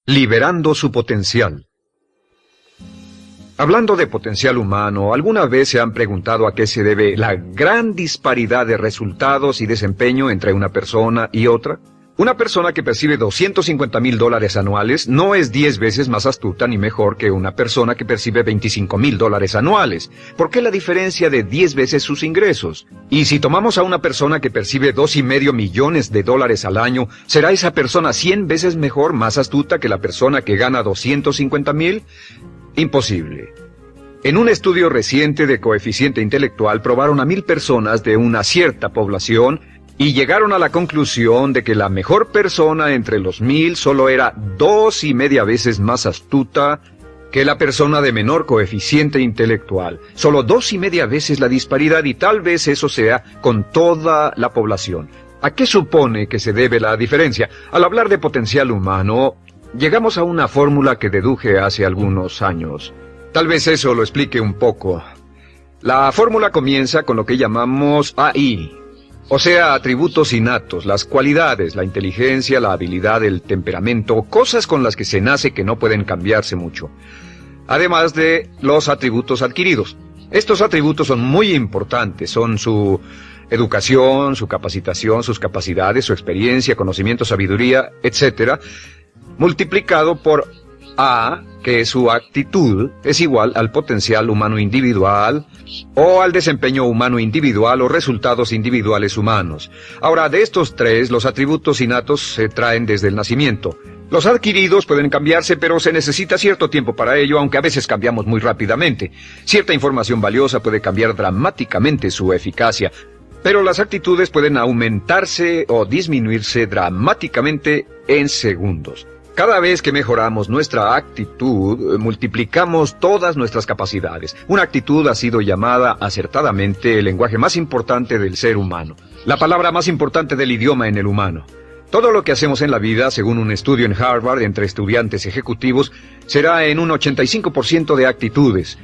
Liberando su potencial. Hablando de potencial humano, ¿alguna vez se han preguntado a qué se debe la gran disparidad de resultados y desempeño entre una persona y otra? Una persona que percibe $250,000 anuales no es 10 veces más astuta ni mejor que una persona que percibe $25,000 anuales. ¿Por qué la diferencia de 10 veces sus ingresos? Y si tomamos a una persona que percibe $2,5 millones al año, ¿será esa persona 100 veces mejor, más astuta que la persona que gana $250,000? Imposible. En un estudio reciente de coeficiente intelectual probaron a 1,000 personas de una cierta población y llegaron a la conclusión de que la mejor persona entre los 1,000 solo era 2,5 veces más astuta que la persona de menor coeficiente intelectual. Solo 2,5 veces la disparidad, y tal vez eso sea con toda la población. ¿A qué supone que se debe la diferencia? Al hablar de potencial humano, llegamos a una fórmula que deduje hace algunos años. Tal vez eso lo explique un poco. La fórmula comienza con lo que llamamos AI. O sea, atributos innatos, las cualidades, la inteligencia, la habilidad, el temperamento, cosas con las que se nace que no pueden cambiarse mucho. Además de los atributos adquiridos. Estos atributos son muy importantes, son su educación, su capacitación, sus capacidades, su experiencia, conocimiento, sabiduría, etc., multiplicado por A, que es su actitud, es igual al potencial humano individual o al desempeño humano individual o resultados individuales humanos. Ahora, de estos tres, los atributos innatos se traen desde el nacimiento. Los adquiridos pueden cambiarse, pero se necesita cierto tiempo para ello, aunque a veces cambiamos muy rápidamente. Cierta información valiosa puede cambiar dramáticamente su eficacia, pero las actitudes pueden aumentarse o disminuirse dramáticamente en segundos. Cada vez que mejoramos nuestra actitud, multiplicamos todas nuestras capacidades. Una actitud ha sido llamada acertadamente el lenguaje más importante del ser humano, la palabra más importante del idioma en el humano. Todo lo que hacemos en la vida, según un estudio en Harvard entre estudiantes ejecutivos, será en un 85% de actitudes.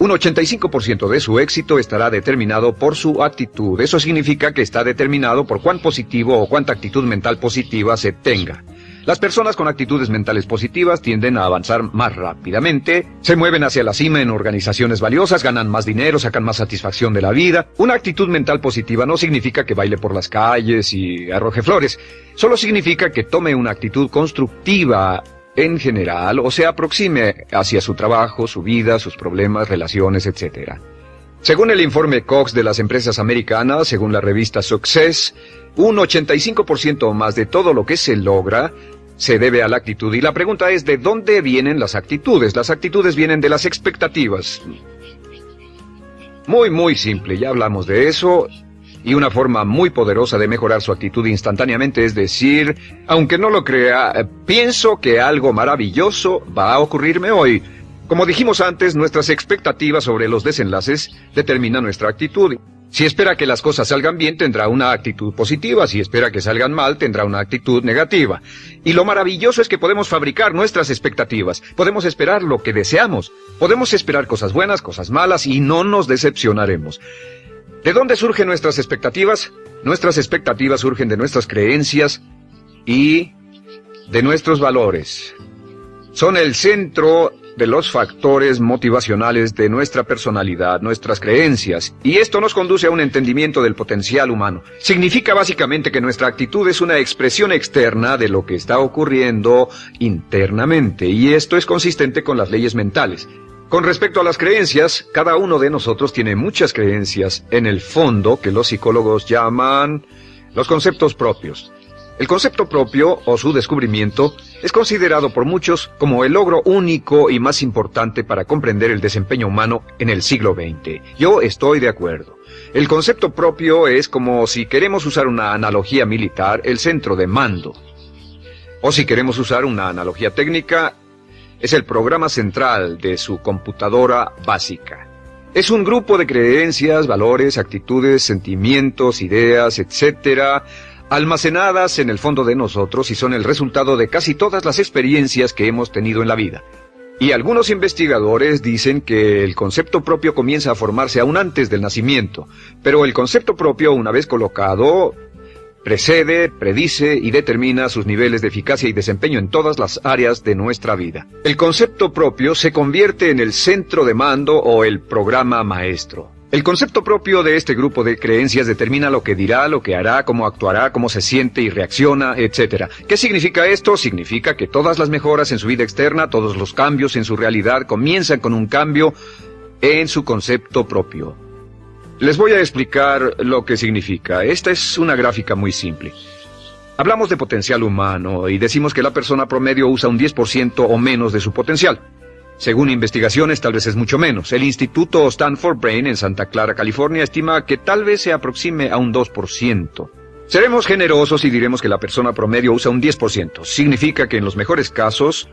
Un 85% de su éxito estará determinado por su actitud. Eso significa que está determinado por cuán positivo o cuánta actitud mental positiva se tenga. Las personas con actitudes mentales positivas tienden a avanzar más rápidamente, se mueven hacia la cima en organizaciones valiosas, ganan más dinero, sacan más satisfacción de la vida. Una actitud mental positiva no significa que baile por las calles y arroje flores. Solo significa que tome una actitud constructiva en general o se aproxime hacia su trabajo, su vida, sus problemas, relaciones, etc. Según el informe Cox de las empresas americanas, según la revista Success, un 85% o más de todo lo que se logra se debe a la actitud. Y la pregunta es, ¿de dónde vienen las actitudes? Las actitudes vienen de las expectativas. Muy simple, ya hablamos de eso. Y una forma muy poderosa de mejorar su actitud instantáneamente es decir, aunque no lo crea, pienso que algo maravilloso va a ocurrirme hoy. Como dijimos antes, nuestras expectativas sobre los desenlaces determinan nuestra actitud. Si espera que las cosas salgan bien, tendrá una actitud positiva. Si espera que salgan mal, tendrá una actitud negativa. Y lo maravilloso es que podemos fabricar nuestras expectativas. Podemos esperar lo que deseamos. Podemos esperar cosas buenas, cosas malas, y no nos decepcionaremos. ¿De dónde surgen nuestras expectativas? Nuestras expectativas surgen de nuestras creencias y de nuestros valores. Son el centro de los factores motivacionales de nuestra personalidad, nuestras creencias, y esto nos conduce a un entendimiento del potencial humano. Significa básicamente que nuestra actitud es una expresión externa de lo que está ocurriendo internamente, y esto es consistente con las leyes mentales. Con respecto a las creencias, cada uno de nosotros tiene muchas creencias en el fondo que los psicólogos llaman los conceptos propios. El concepto propio, o su descubrimiento, es considerado por muchos como el logro único y más importante para comprender el desempeño humano en el siglo XX. Yo estoy de acuerdo. El concepto propio es como, si queremos usar una analogía militar, el centro de mando. O si queremos usar una analogía técnica, es el programa central de su computadora básica. Es un grupo de creencias, valores, actitudes, sentimientos, ideas, etc., almacenadas en el fondo de nosotros y son el resultado de casi todas las experiencias que hemos tenido en la vida. Y algunos investigadores dicen que el concepto propio comienza a formarse aún antes del nacimiento, pero el concepto propio, una vez colocado, Precede, predice y determina sus niveles de eficacia y desempeño en todas las áreas de nuestra vida. El concepto propio se convierte en el centro de mando o el programa maestro. El concepto propio de este grupo de creencias determina lo que dirá, lo que hará, cómo actuará, cómo se siente y reacciona, etc. ¿Qué significa esto? Significa que todas las mejoras en su vida externa, todos los cambios en su realidad comienzan con un cambio en su concepto propio. Les voy a explicar lo que significa. Esta es una gráfica muy simple. Hablamos de potencial humano y decimos que la persona promedio usa un 10% o menos de su potencial. Según investigaciones, tal vez es mucho menos. El Instituto Stanford Brain en Santa Clara, California, estima que tal vez se aproxime a un 2%. Seremos generosos y diremos que la persona promedio usa un 10%. Significa que en los mejores casos,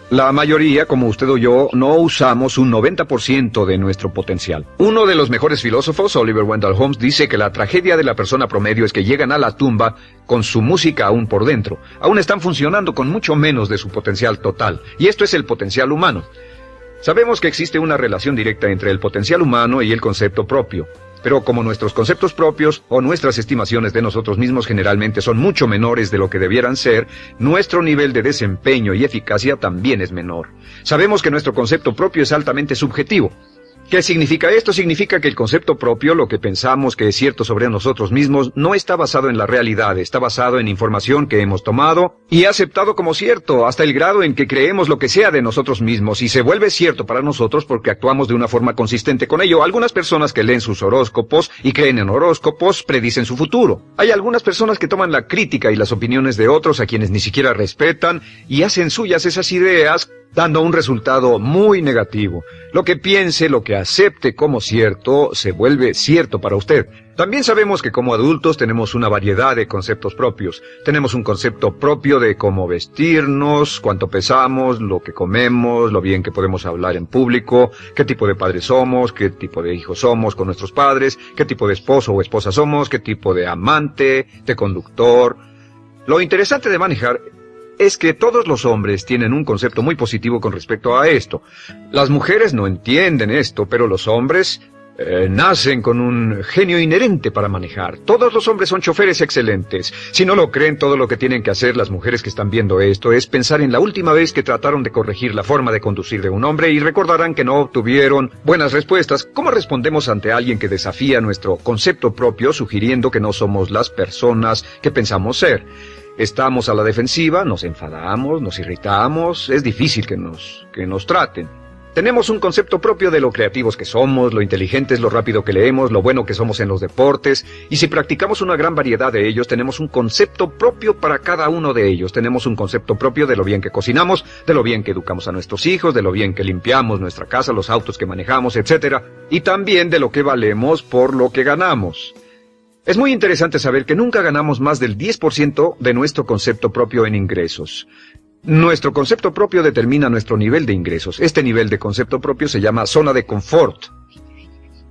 la mayoría, como usted o yo, no usamos un 90% de nuestro potencial. Uno de los mejores filósofos, Oliver Wendell Holmes, dice que la tragedia de la persona promedio es que llegan a la tumba con su música aún por dentro. Aún están funcionando con mucho menos de su potencial total. Y esto es el potencial humano. Sabemos que existe una relación directa entre el potencial humano y el concepto propio. Pero como nuestros conceptos propios o nuestras estimaciones de nosotros mismos generalmente son mucho menores de lo que debieran ser, nuestro nivel de desempeño y eficacia también es menor. Sabemos que nuestro concepto propio es altamente subjetivo. ¿Qué significa esto? Significa que el concepto propio, lo que pensamos que es cierto sobre nosotros mismos, no está basado en la realidad, está basado en información que hemos tomado y aceptado como cierto, hasta el grado en que creemos lo que sea de nosotros mismos y se vuelve cierto para nosotros porque actuamos de una forma consistente con ello. Algunas personas que leen sus horóscopos y creen en horóscopos predicen su futuro. Hay algunas personas que toman la crítica y las opiniones de otros a quienes ni siquiera respetan y hacen suyas esas ideas, dando un resultado muy negativo. Lo que piense, lo que acepte como cierto, se vuelve cierto para usted. También sabemos que como adultos tenemos una variedad de conceptos propios. Tenemos un concepto propio de cómo vestirnos, cuánto pesamos, lo que comemos, lo bien que podemos hablar en público, qué tipo de padres somos, qué tipo de hijos somos con nuestros padres, qué tipo de esposo o esposa somos, qué tipo de amante, de conductor. Lo interesante de manejar es que todos los hombres tienen un concepto muy positivo con respecto a esto. Las mujeres no entienden esto, pero los hombres nacen con un genio inherente para manejar. Todos los hombres son choferes excelentes. Si no lo creen, todo lo que tienen que hacer las mujeres que están viendo esto es pensar en la última vez que trataron de corregir la forma de conducir de un hombre y recordarán que no obtuvieron buenas respuestas. ¿Cómo respondemos ante alguien que desafía nuestro concepto propio, sugiriendo que no somos las personas que pensamos ser? Estamos a la defensiva, nos enfadamos, nos irritamos, es difícil que nos traten. Tenemos un concepto propio de lo creativos que somos, lo inteligentes, lo rápido que leemos, lo bueno que somos en los deportes, y si practicamos una gran variedad de ellos, tenemos un concepto propio para cada uno de ellos. Tenemos un concepto propio de lo bien que cocinamos, de lo bien que educamos a nuestros hijos, de lo bien que limpiamos nuestra casa, los autos que manejamos, etc. Y también de lo que valemos por lo que ganamos. Es muy interesante saber que nunca ganamos más del 10% de nuestro concepto propio en ingresos. Nuestro concepto propio determina nuestro nivel de ingresos. Este nivel de concepto propio se llama zona de confort.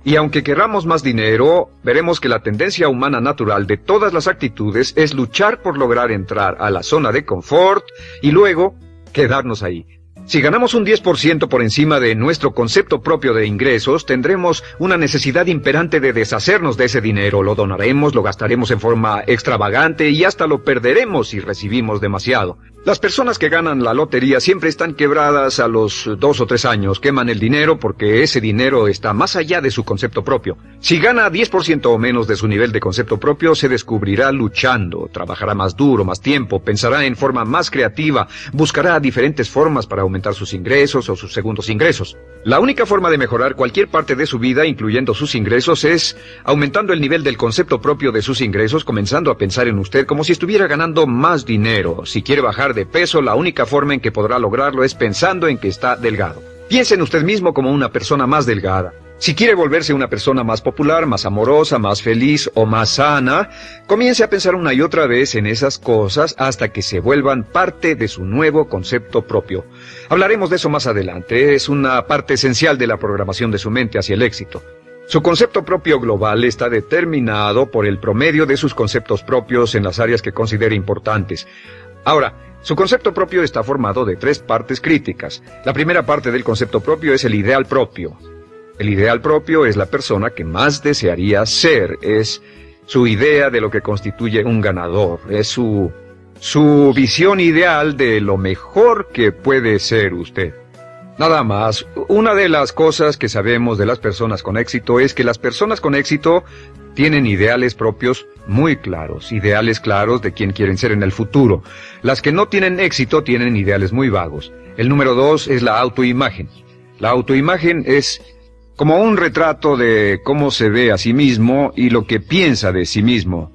Y aunque queramos más dinero, veremos que la tendencia humana natural de todas las actitudes es luchar por lograr entrar a la zona de confort y luego quedarnos ahí. Si ganamos un 10% por encima de nuestro concepto propio de ingresos, tendremos una necesidad imperante de deshacernos de ese dinero. Lo donaremos, lo gastaremos en forma extravagante y hasta lo perderemos si recibimos demasiado. Las personas que ganan la lotería siempre están quebradas a los 2 o 3 años. Queman el dinero porque ese dinero está más allá de su concepto propio. Si gana 10% o menos de su nivel de concepto propio, se descubrirá luchando, trabajará más duro, más tiempo, pensará en forma más creativa, buscará diferentes formas para aumentar sus ingresos o sus segundos ingresos. La única forma de mejorar cualquier parte de su vida, incluyendo sus ingresos, es aumentando el nivel del concepto propio de sus ingresos, comenzando a pensar en usted como si estuviera ganando más dinero. Si quiere bajar de peso, la única forma en que podrá lograrlo es pensando en que está delgado. Piense en usted mismo como una persona más delgada. Si quiere volverse una persona más popular, más amorosa, más feliz o más sana, comience a pensar una y otra vez en esas cosas hasta que se vuelvan parte de su nuevo concepto propio. Hablaremos de eso más adelante. Es una parte esencial de la programación de su mente hacia el éxito. Su concepto propio global está determinado por el promedio de sus conceptos propios en las áreas que considere importantes. Ahora, su concepto propio está formado de 3 partes críticas. La primera parte del concepto propio es el ideal propio. El ideal propio es la persona que más desearía ser, es su idea de lo que constituye un ganador, es su visión ideal de lo mejor que puede ser usted. Nada más, una de las cosas que sabemos de las personas con éxito es que las personas con éxito tienen ideales propios muy claros, ideales claros de quién quieren ser en el futuro. Las que no tienen éxito tienen ideales muy vagos. El número 2 es la autoimagen. La autoimagen es como un retrato de cómo se ve a sí mismo y lo que piensa de sí mismo.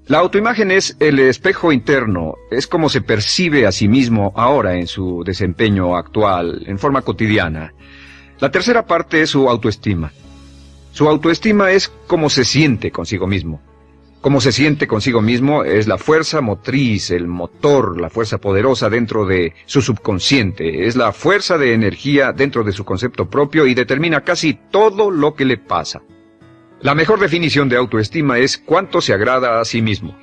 La autoimagen es el espejo interno, es como se percibe a sí mismo ahora en su desempeño actual, en forma cotidiana. La tercera parte es su autoestima. Su autoestima es cómo se siente consigo mismo. Cómo se siente consigo mismo es la fuerza motriz, el motor, la fuerza poderosa dentro de su subconsciente. Es la fuerza de energía dentro de su concepto propio y determina casi todo lo que le pasa. La mejor definición de autoestima es cuánto se agrada a sí mismo.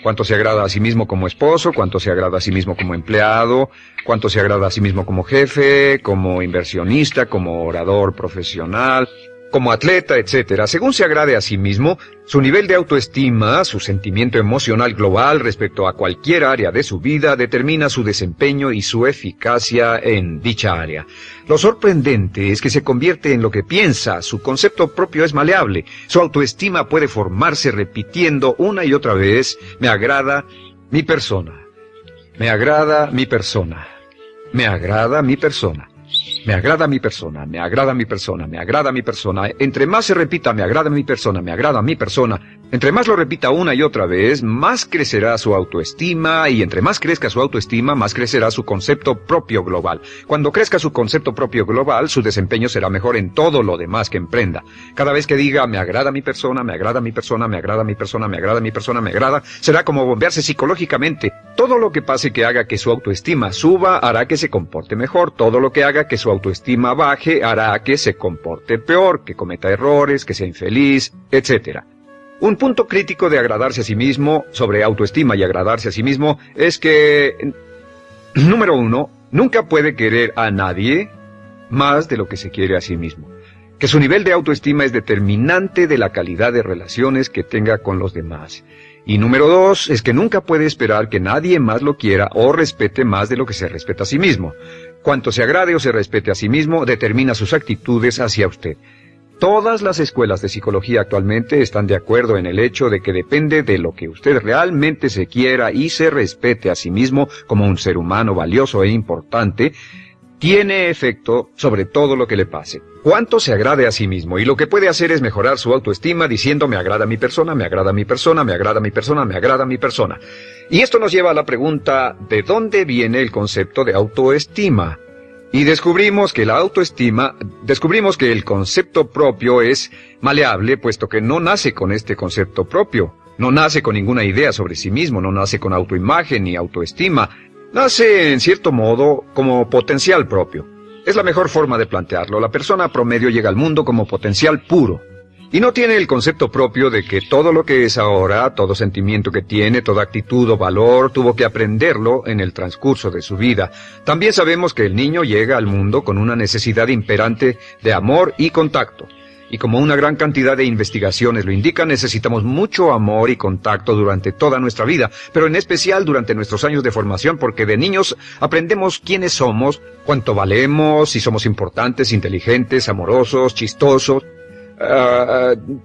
Cuánto se agrada a sí mismo como esposo, cuánto se agrada a sí mismo como empleado, cuánto se agrada a sí mismo como jefe, como inversionista, como orador profesional, como atleta, etc. Según se agrade a sí mismo, su nivel de autoestima, su sentimiento emocional global respecto a cualquier área de su vida determina su desempeño y su eficacia en dicha área. Lo sorprendente es que se convierte en lo que piensa, su concepto propio es maleable, su autoestima puede formarse repitiendo una y otra vez, me agrada mi persona, me agrada mi persona, me agrada mi persona. Me agrada mi persona, me agrada mi persona, me agrada mi persona. Entre más se repita, me agrada mi persona, me agrada mi persona. Entre más lo repita una y otra vez, más crecerá su autoestima y entre más crezca su autoestima, más crecerá su concepto propio global. Cuando crezca su concepto propio global, su desempeño será mejor en todo lo demás que emprenda. Cada vez que diga, me agrada mi persona, me agrada mi persona, me agrada mi persona, me agrada mi persona, me agrada, será como bombearse psicológicamente. Todo lo que pase que haga que su autoestima suba, hará que se comporte mejor. Todo lo que haga que su autoestima baje, hará que se comporte peor, que cometa errores, que sea infeliz, etc. Un punto crítico de agradarse a sí mismo, sobre autoestima y agradarse a sí mismo, es que, número 1, nunca puede querer a nadie más de lo que se quiere a sí mismo. Que su nivel de autoestima es determinante de la calidad de relaciones que tenga con los demás. Y número 2, es que nunca puede esperar que nadie más lo quiera o respete más de lo que se respeta a sí mismo. Cuanto se agrade o se respete a sí mismo, determina sus actitudes hacia usted. Todas las escuelas de psicología actualmente están de acuerdo en el hecho de que depende de lo que usted realmente se quiera y se respete a sí mismo como un ser humano valioso e importante, tiene efecto sobre todo lo que le pase. Cuánto se agrade a sí mismo, y lo que puede hacer es mejorar su autoestima diciendo me agrada mi persona, me agrada mi persona, me agrada mi persona, me agrada mi persona. Y esto nos lleva a la pregunta, ¿de dónde viene el concepto de autoestima? Y descubrimos que el concepto propio es maleable, puesto que no nace con este concepto propio, no nace con ninguna idea sobre sí mismo, no nace con autoimagen ni autoestima, nace en cierto modo como potencial propio. Es la mejor forma de plantearlo. La persona promedio llega al mundo como potencial puro. Y no tiene el concepto propio de que todo lo que es ahora, todo sentimiento que tiene, toda actitud o valor, tuvo que aprenderlo en el transcurso de su vida. También sabemos que el niño llega al mundo con una necesidad imperante de amor y contacto. Y como una gran cantidad de investigaciones lo indican, necesitamos mucho amor y contacto durante toda nuestra vida, pero en especial durante nuestros años de formación, porque de niños aprendemos quiénes somos, cuánto valemos, si somos importantes, inteligentes, amorosos, chistosos.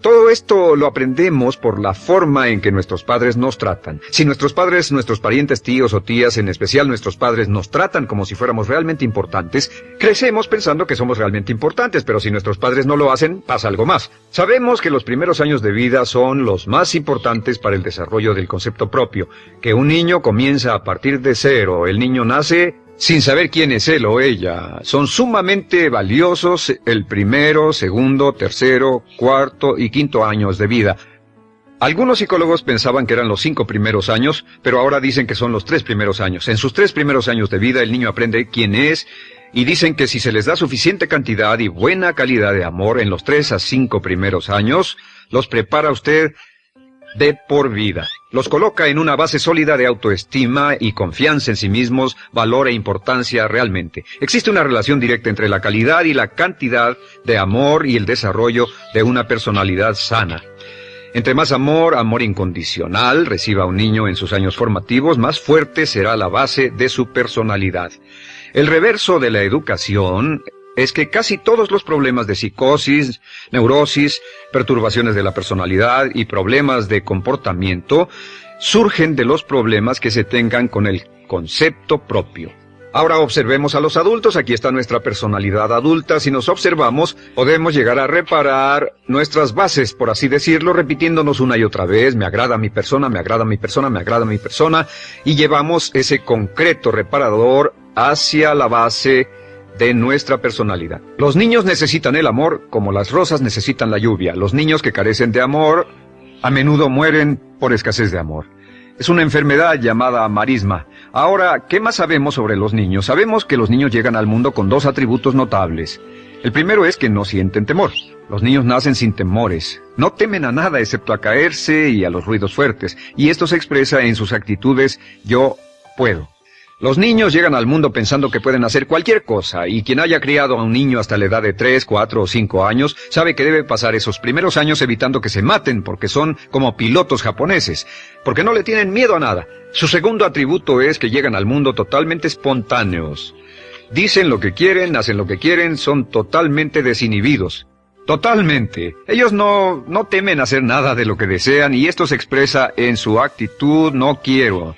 Todo esto lo aprendemos por la forma en que nuestros padres nos tratan. Si nuestros padres, nuestros parientes, tíos o tías, en especial nuestros padres, nos tratan como si fuéramos realmente importantes, crecemos pensando que somos realmente importantes, pero si nuestros padres no lo hacen, pasa algo más. Sabemos que los primeros años de vida son los más importantes para el desarrollo del concepto propio, que un niño comienza a partir de cero. El niño nace sin saber quién es él o ella. Son sumamente valiosos el primero, segundo, tercero, cuarto y quinto años de vida. Algunos psicólogos pensaban que eran los 5 primeros años, pero ahora dicen que son los 3 primeros años. En sus 3 primeros años de vida el niño aprende quién es, y dicen que si se les da suficiente cantidad y buena calidad de amor en los 3 a 5 primeros años, los prepara usted de por vida. Los coloca en una base sólida de autoestima y confianza en sí mismos, valor e importancia realmente. Existe una relación directa entre la calidad y la cantidad de amor y el desarrollo de una personalidad sana. Entre más amor, amor incondicional, reciba un niño en sus años formativos, más fuerte será la base de su personalidad. El reverso de la educación es que casi todos los problemas de psicosis, neurosis, perturbaciones de la personalidad y problemas de comportamiento surgen de los problemas que se tengan con el concepto propio. Ahora observemos a los adultos. Aquí está nuestra personalidad adulta. Si nos observamos, podemos llegar a reparar nuestras bases, por así decirlo, repitiéndonos una y otra vez: me agrada mi persona, me agrada mi persona, me agrada mi persona, y llevamos ese concreto reparador hacia la base de nuestra personalidad. Los niños necesitan el amor como las rosas necesitan la lluvia. Los niños que carecen de amor a menudo mueren por escasez de amor. Es una enfermedad llamada marisma. Ahora, ¿qué más sabemos sobre los niños? Sabemos que los niños llegan al mundo con dos atributos notables. El primero es que no sienten temor. Los niños nacen sin temores. No temen a nada excepto a caerse y a los ruidos fuertes. Y esto se expresa en sus actitudes: yo puedo. Los niños llegan al mundo pensando que pueden hacer cualquier cosa, y quien haya criado a un niño hasta la edad de 3, 4 o 5 años sabe que debe pasar esos primeros años evitando que se maten, porque son como pilotos japoneses, porque no le tienen miedo a nada. Su segundo atributo es que llegan al mundo totalmente espontáneos. Dicen lo que quieren, hacen lo que quieren, son totalmente desinhibidos. Totalmente. Ellos no temen hacer nada de lo que desean, y esto se expresa en su actitud: no quiero.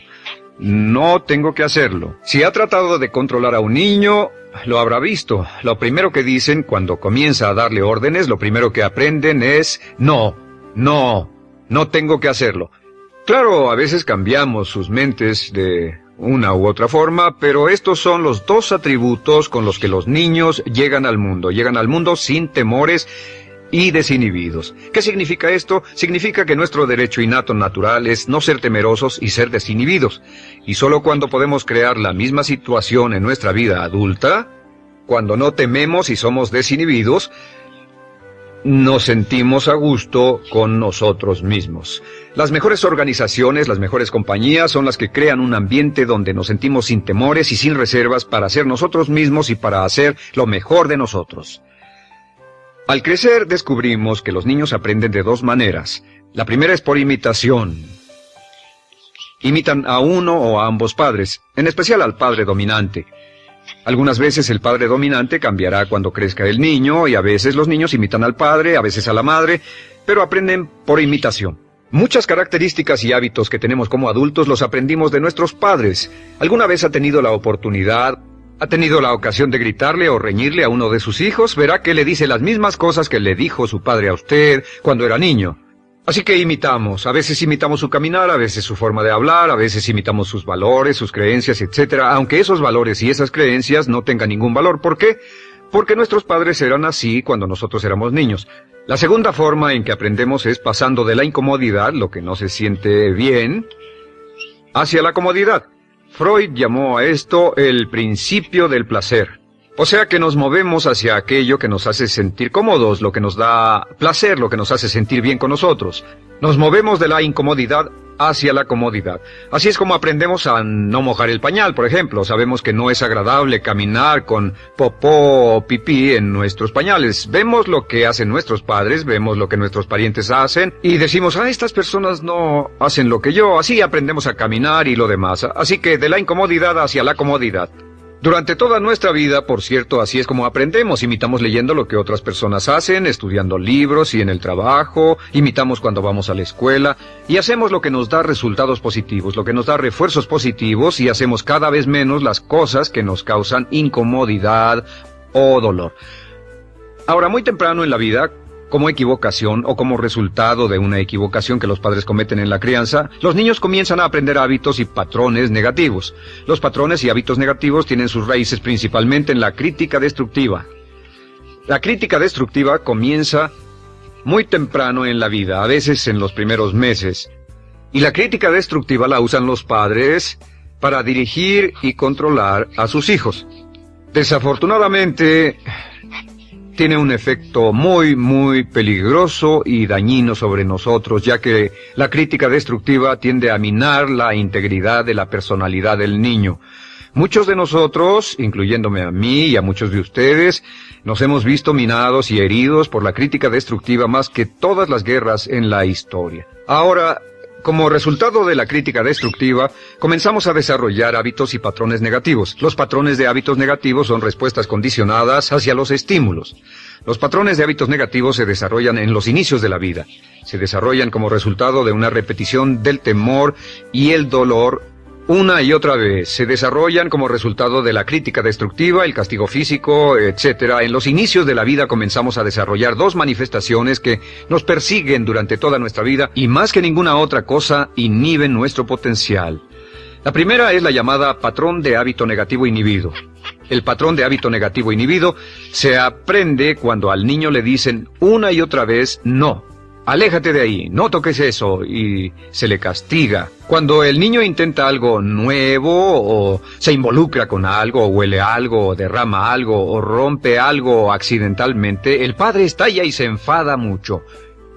No tengo que hacerlo. Si ha tratado de controlar a un niño, lo habrá visto. Lo primero que dicen cuando comienza a darle órdenes, lo primero que aprenden es: no tengo que hacerlo. Claro, a veces cambiamos sus mentes de una u otra forma, pero estos son los dos atributos con los que los niños llegan al mundo. Llegan al mundo sin temores y desinhibidos. ¿Qué significa esto? Significa que nuestro derecho innato natural es no ser temerosos y ser desinhibidos. Y solo cuando podemos crear la misma situación en nuestra vida adulta, cuando no tememos y somos desinhibidos, nos sentimos a gusto con nosotros mismos. Las mejores organizaciones, las mejores compañías son las que crean un ambiente donde nos sentimos sin temores y sin reservas para ser nosotros mismos y para hacer lo mejor de nosotros. Al crecer descubrimos que los niños aprenden de dos maneras. La primera es por imitación. Imitan a uno o a ambos padres, en especial al padre dominante. Algunas veces el padre dominante cambiará cuando crezca el niño, y a veces los niños imitan al padre, a veces a la madre, pero aprenden por imitación. Muchas características y hábitos que tenemos como adultos los aprendimos de nuestros padres. ¿Alguna vez ha tenido la ocasión de gritarle o reñirle a uno de sus hijos? Verá que le dice las mismas cosas que le dijo su padre a usted cuando era niño. Así que imitamos. A veces imitamos su caminar, a veces su forma de hablar, a veces imitamos sus valores, sus creencias, etc. Aunque esos valores y esas creencias no tengan ningún valor. ¿Por qué? Porque nuestros padres eran así cuando nosotros éramos niños. La segunda forma en que aprendemos es pasando de la incomodidad, lo que no se siente bien, hacia la comodidad. Freud llamó a esto el principio del placer. O sea que nos movemos hacia aquello que nos hace sentir cómodos, lo que nos da placer, lo que nos hace sentir bien con nosotros. Nos movemos de la incomodidad hacia la comodidad. Así es como aprendemos a no mojar el pañal, por ejemplo. Sabemos que no es agradable caminar con popó o pipí en nuestros pañales. Vemos lo que hacen nuestros padres, vemos lo que nuestros parientes hacen y decimos: estas personas no hacen lo que yo. Así aprendemos a caminar y lo demás. Así que de la incomodidad hacia la comodidad. Durante toda nuestra vida, por cierto, así es como aprendemos. Imitamos leyendo lo que otras personas hacen, estudiando libros y en el trabajo, imitamos cuando vamos a la escuela, y hacemos lo que nos da resultados positivos, lo que nos da refuerzos positivos, y hacemos cada vez menos las cosas que nos causan incomodidad o dolor. Ahora, muy temprano en la vida, como equivocación o como resultado de una equivocación que los padres cometen en la crianza, los niños comienzan a aprender hábitos y patrones negativos. Los patrones y hábitos negativos tienen sus raíces principalmente en la crítica destructiva. La crítica destructiva comienza muy temprano en la vida, a veces en los primeros meses. Y la crítica destructiva la usan los padres para dirigir y controlar a sus hijos. Desafortunadamente, tiene un efecto muy peligroso y dañino sobre nosotros, ya que la crítica destructiva tiende a minar la integridad de la personalidad del niño. Muchos de nosotros, incluyéndome a mí y a muchos de ustedes, nos hemos visto minados y heridos por la crítica destructiva más que todas las guerras en la historia. Ahora, como resultado de la crítica destructiva, comenzamos a desarrollar hábitos y patrones negativos. Los patrones de hábitos negativos son respuestas condicionadas hacia los estímulos. Los patrones de hábitos negativos se desarrollan en los inicios de la vida. Se desarrollan como resultado de una repetición del temor y el dolor una y otra vez. Se desarrollan como resultado de la crítica destructiva, el castigo físico, etc. En los inicios de la vida comenzamos a desarrollar dos manifestaciones que nos persiguen durante toda nuestra vida y más que ninguna otra cosa inhiben nuestro potencial. La primera es la llamada patrón de hábito negativo inhibido. El patrón de hábito negativo inhibido se aprende cuando al niño le dicen una y otra vez no. Aléjate de ahí, no toques eso, y se le castiga. Cuando el niño intenta algo nuevo, o se involucra con algo, o huele algo, o derrama algo, o rompe algo accidentalmente, el padre estalla y se enfada mucho.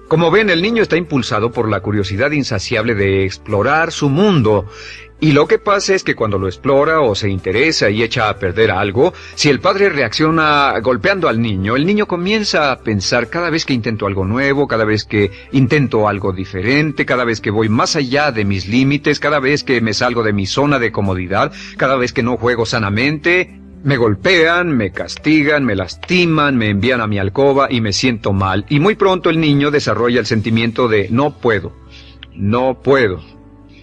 Como ven, el niño está impulsado por la curiosidad insaciable de explorar su mundo. Y lo que pasa es que cuando lo explora o se interesa y echa a perder algo, si el padre reacciona golpeando al niño, el niño comienza a pensar cada vez que intento algo nuevo, cada vez que intento algo diferente, cada vez que voy más allá de mis límites, cada vez que me salgo de mi zona de comodidad, cada vez que no juego sanamente, me golpean, me castigan, me lastiman, me envían a mi alcoba y me siento mal. Y muy pronto el niño desarrolla el sentimiento de no puedo, no puedo.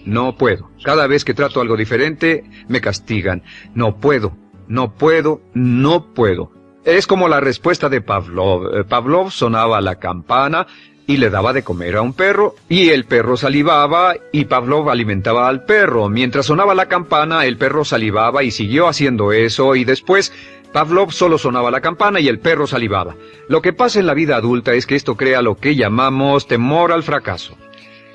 No puedo. Cada vez que trato algo diferente, me castigan. No puedo, no puedo, no puedo. Es como la respuesta de Pavlov. Pavlov sonaba la campana y le daba de comer a un perro, y el perro salivaba, y Pavlov alimentaba al perro. Mientras sonaba la campana, el perro salivaba y siguió haciendo eso, y después Pavlov solo sonaba la campana y el perro salivaba. Lo que pasa en la vida adulta es que esto crea lo que llamamos temor al fracaso.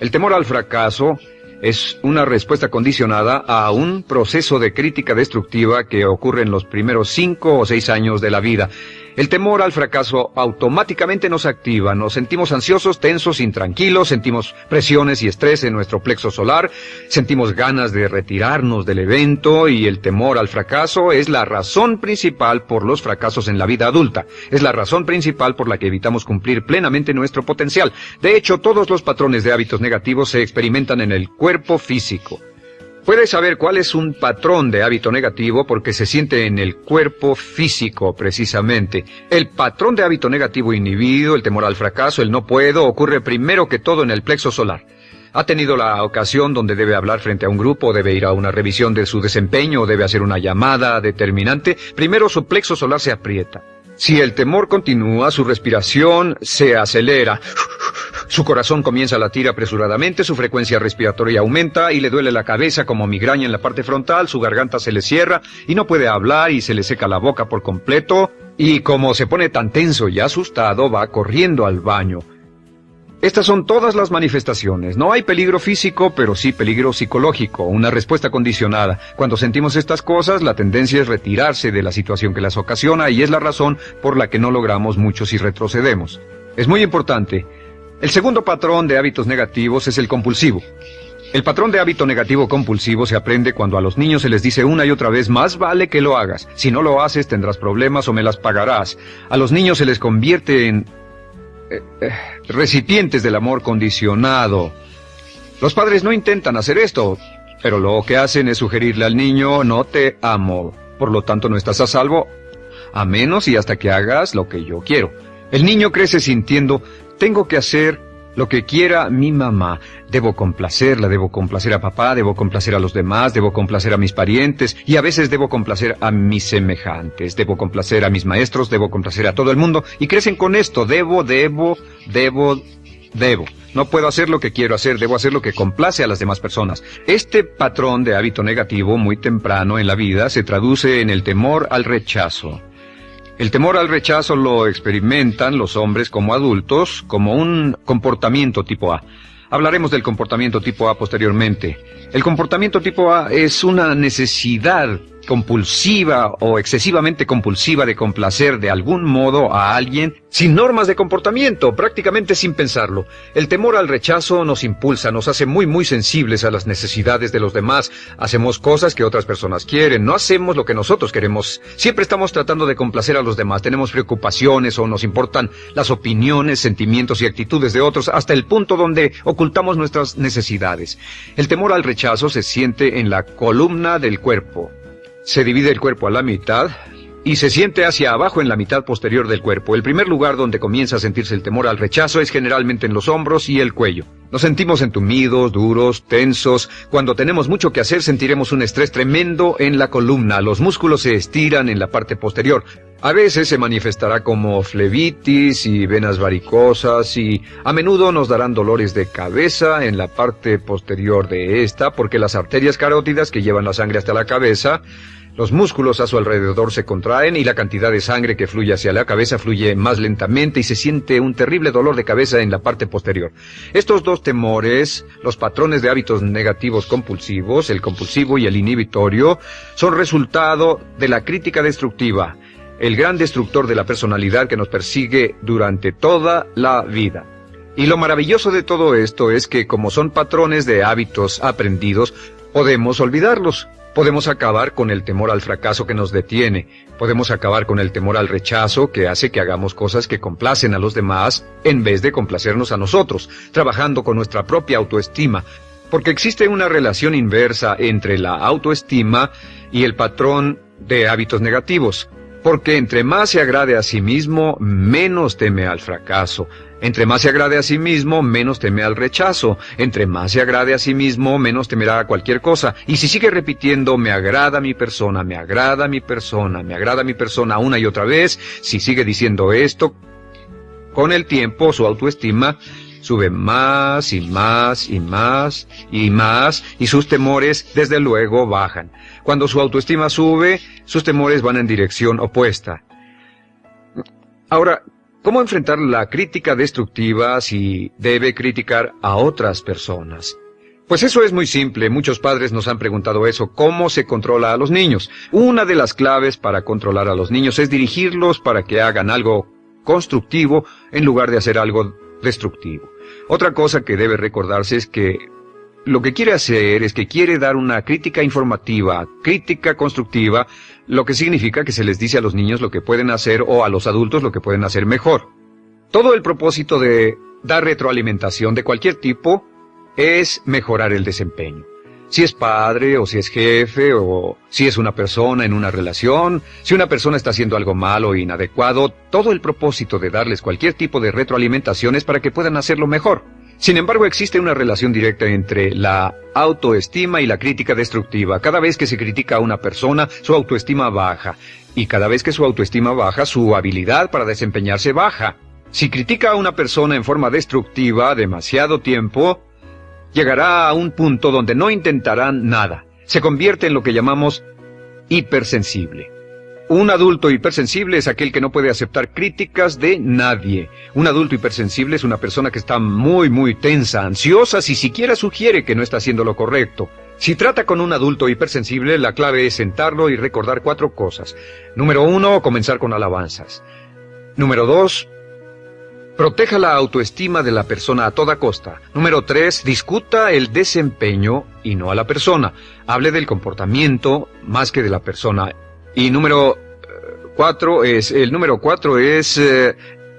El temor al fracaso es una respuesta condicionada a un proceso de crítica destructiva que ocurre en los primeros 5 o 6 años de la vida. El temor al fracaso automáticamente nos activa, nos sentimos ansiosos, tensos, intranquilos, sentimos presiones y estrés en nuestro plexo solar, sentimos ganas de retirarnos del evento, y el temor al fracaso es la razón principal por los fracasos en la vida adulta. Es la razón principal por la que evitamos cumplir plenamente nuestro potencial. De hecho, todos los patrones de hábitos negativos se experimentan en el cuerpo físico. Puedes saber cuál es un patrón de hábito negativo porque se siente en el cuerpo físico, precisamente. El patrón de hábito negativo inhibido, el temor al fracaso, el no puedo, ocurre primero que todo en el plexo solar. ¿Ha tenido la ocasión donde debe hablar frente a un grupo, debe ir a una revisión de su desempeño o debe hacer una llamada determinante? Primero su plexo solar se aprieta. Si el temor continúa, su respiración se acelera. Su corazón comienza a latir apresuradamente, su frecuencia respiratoria aumenta y le duele la cabeza como migraña en la parte frontal, su garganta se le cierra y no puede hablar y se le seca la boca por completo, y como se pone tan tenso y asustado, va corriendo al baño. Estas son todas las manifestaciones. No hay peligro físico, pero sí peligro psicológico, una respuesta condicionada. Cuando sentimos estas cosas, la tendencia es retirarse de la situación que las ocasiona, y es la razón por la que no logramos mucho si retrocedemos. Es muy importante. El segundo patrón de hábitos negativos es el compulsivo. El patrón de hábito negativo compulsivo se aprende cuando a los niños se les dice una y otra vez, más vale que lo hagas. Si no lo haces, tendrás problemas o me las pagarás. A los niños se les convierte en recipientes del amor condicionado. Los padres no intentan hacer esto, pero lo que hacen es sugerirle al niño, no te amo, por lo tanto no estás a salvo, a menos y hasta que hagas lo que yo quiero. El niño crece sintiendo, tengo que hacer lo que quiera mi mamá. Debo complacerla, debo complacer a papá, debo complacer a los demás, debo complacer a mis parientes, y a veces debo complacer a mis semejantes, debo complacer a mis maestros, debo complacer a todo el mundo, y crecen con esto, debo. No puedo hacer lo que quiero hacer, debo hacer lo que complace a las demás personas. Este patrón de hábito negativo muy temprano en la vida se traduce en el temor al rechazo. El temor al rechazo lo experimentan los hombres como adultos como un comportamiento tipo A. Hablaremos del comportamiento tipo A posteriormente. El comportamiento tipo A es una necesidad compulsiva o excesivamente compulsiva de complacer de algún modo a alguien sin normas de comportamiento, prácticamente sin pensarlo. El temor al rechazo nos impulsa, nos hace muy sensibles a las necesidades de los demás. Hacemos cosas que otras personas quieren, no hacemos lo que nosotros queremos. Siempre estamos tratando de complacer a los demás, tenemos preocupaciones o nos importan las opiniones, sentimientos y actitudes de otros hasta el punto donde ocultamos nuestras necesidades. El temor al rechazo se siente en la columna del cuerpo. Se divide el cuerpo a la mitad y se siente hacia abajo en la mitad posterior del cuerpo. El primer lugar donde comienza a sentirse el temor al rechazo es generalmente en los hombros y el cuello. Nos sentimos entumidos, duros, tensos. Cuando tenemos mucho que hacer sentiremos un estrés tremendo en la columna. Los músculos se estiran en la parte posterior. A veces se manifestará como flebitis y venas varicosas y a menudo nos darán dolores de cabeza en la parte posterior de esta porque las arterias carótidas que llevan la sangre hasta la cabeza, los músculos a su alrededor se contraen y la cantidad de sangre que fluye hacia la cabeza fluye más lentamente y se siente un terrible dolor de cabeza en la parte posterior. Estos dos temores, los patrones de hábitos negativos compulsivos, el compulsivo y el inhibitorio, son resultado de la crítica destructiva, el gran destructor de la personalidad que nos persigue durante toda la vida. Y lo maravilloso de todo esto es que como son patrones de hábitos aprendidos, podemos olvidarlos. Podemos acabar con el temor al fracaso que nos detiene. Podemos acabar con el temor al rechazo que hace que hagamos cosas que complacen a los demás en vez de complacernos a nosotros, trabajando con nuestra propia autoestima. Porque existe una relación inversa entre la autoestima y el patrón de hábitos negativos. Porque entre más se agrade a sí mismo, menos teme al fracaso. Entre más se agrade a sí mismo, menos teme al rechazo. Entre más se agrade a sí mismo, menos temerá a cualquier cosa. Y si sigue repitiendo, me agrada mi persona, me agrada mi persona, me agrada mi persona una y otra vez, si sigue diciendo esto, con el tiempo su autoestima sube más y más y más y más y sus temores desde luego bajan. Cuando su autoestima sube, sus temores van en dirección opuesta. Ahora, ¿cómo enfrentar la crítica destructiva si debe criticar a otras personas? Pues eso es muy simple. Muchos padres nos han preguntado eso. ¿Cómo se controla a los niños? Una de las claves para controlar a los niños es dirigirlos para que hagan algo constructivo en lugar de hacer algo destructivo. Otra cosa que debe recordarse es que lo que quiere hacer es que quiere dar una crítica informativa, crítica constructiva, lo que significa que se les dice a los niños lo que pueden hacer o a los adultos lo que pueden hacer mejor. Todo el propósito de dar retroalimentación de cualquier tipo es mejorar el desempeño. Si es padre, o si es jefe, o si es una persona en una relación, si una persona está haciendo algo malo o inadecuado, todo el propósito de darles cualquier tipo de retroalimentación es para que puedan hacerlo mejor. Sin embargo, existe una relación directa entre la autoestima y la crítica destructiva. Cada vez que se critica a una persona, su autoestima baja. Y cada vez que su autoestima baja, su habilidad para desempeñarse baja. Si critica a una persona en forma destructiva demasiado tiempo, llegará a un punto donde no intentarán nada. Se convierte en lo que llamamos hipersensible. Un adulto hipersensible es aquel que no puede aceptar críticas de nadie. Un adulto hipersensible es una persona que está muy tensa, ansiosa, si siquiera sugiere que no está haciendo lo correcto. Si trata con un adulto hipersensible, la clave es sentarlo y recordar 4 cosas. Número 1, comenzar con alabanzas. Número 2, proteja la autoestima de la persona a toda costa. Número 3, discuta el desempeño y no a la persona. Hable del comportamiento más que de la persona. Y número 4 es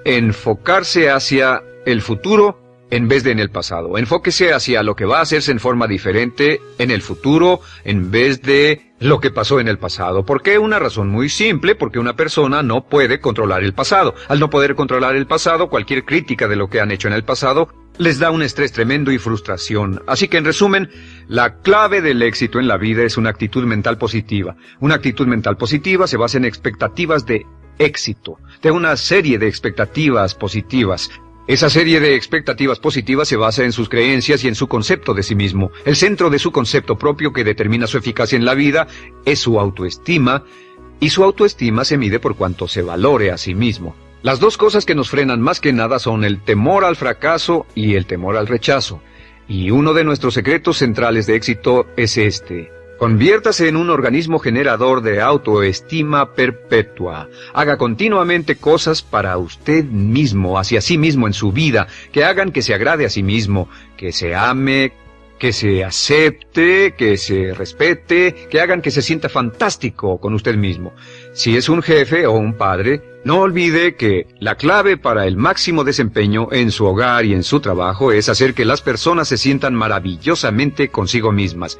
enfocarse hacia el futuro en vez de en el pasado. Enfóquese hacia lo que va a hacerse en forma diferente en el futuro en vez de lo que pasó en el pasado. ¿Por qué? Una razón muy simple, porque una persona no puede controlar el pasado. Al no poder controlar el pasado, cualquier crítica de lo que han hecho en el pasado les da un estrés tremendo y frustración. Así que en resumen, la clave del éxito en la vida es una actitud mental positiva. Una actitud mental positiva se basa en expectativas de éxito, de una serie de expectativas positivas. Esa serie de expectativas positivas se basa en sus creencias y en su concepto de sí mismo. El centro de su concepto propio que determina su eficacia en la vida es su autoestima, y su autoestima se mide por cuanto se valore a sí mismo. Las dos cosas que nos frenan más que nada son el temor al fracaso y el temor al rechazo. Y uno de nuestros secretos centrales de éxito es este: Conviértase en un organismo generador de autoestima perpetua. Haga continuamente cosas para usted mismo, hacia sí mismo en su vida, que hagan que se agrade a sí mismo, que se ame, que se acepte, que se respete, que hagan que se sienta fantástico con usted mismo. Si es un jefe o un padre, no olvide que la clave para el máximo desempeño en su hogar y en su trabajo es hacer que las personas se sientan maravillosamente consigo mismas.